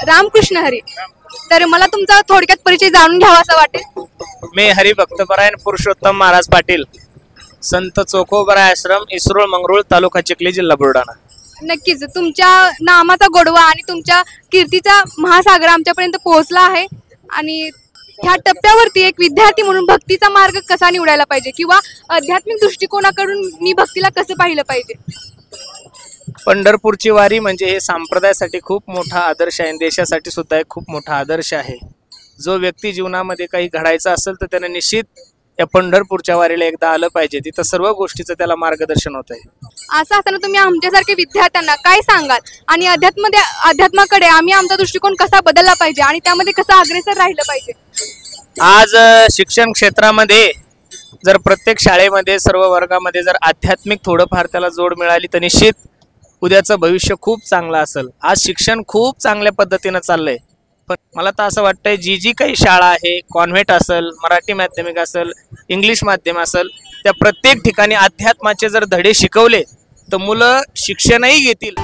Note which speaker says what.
Speaker 1: रामकृष्ण हरी. तर मला तुमचा थोडक्यात परिचय जाणून घ्यावा असं वाटेल.
Speaker 2: मी हरिभक्तपरायण पुरुषोत्तम महाराज पाटील, संत चोखोबराय आश्रम, इसरोळ मंगरुळ, तालुका चिखली, जिल्हा बुलढाणा.
Speaker 1: नक्कीच तुमच्या नामाचा गोडवा आणि तुमच्या कीर्तीचा महासागर आमच्यापर्यंत पोहोचला आहे. आणि ह्या टप्प्यावरती एक विद्यार्थी म्हणून भक्तीचा मार्ग कसा निवडायला पाहिजे किंवा आध्यात्मिक दृष्टिकोनाकडून मी भक्तीला कसं पाहिलं पाहिजे.
Speaker 2: पंढरपूरची वारी म्हणजे हे संप्रदायासाठी खूप मोठा आदर्श आहे, देशासाठी सुद्धा एक खूप मोठा आदर्श आहे. जो व्यक्ती जीवनामध्ये काही घडायचं असेल तर त्याने निश्चित या पंढरपूरच्या वारीला एकदा आलं पाहिजे. तिथं सर्व गोष्टीचं त्याला मार्गदर्शन होत आहे.
Speaker 1: असं असताना तुम्ही आमच्यासारख्या विद्यार्थ्यांना काय सांगाल आणि अध्यात्माकडे आम्ही आमचा दृष्टिकोन कसा बदलला पाहिजे आणि त्यामध्ये कसं अग्रेसर राहिलं पाहिजे.
Speaker 2: आज शिक्षण क्षेत्रामध्ये जर प्रत्येक शाळेमध्ये सर्व वर्गामध्ये जर आध्यात्मिक थोडंफार त्याला जोड मिळाली तर निश्चित उद्याचं भविष्य खूप चांगलं असेल. आज शिक्षण खूप चांगल्या पद्धतीनं चाललंय, पण मला तर असं वाटतंय जी काही शाळा आहे, कॉन्व्हेंट असेल, मराठी माध्यमिक असेल, इंग्लिश माध्यम असेल, त्या प्रत्येक ठिकाणी अध्यात्माचे जर धडे शिकवले तर मुलं शिक्षणही घेतील.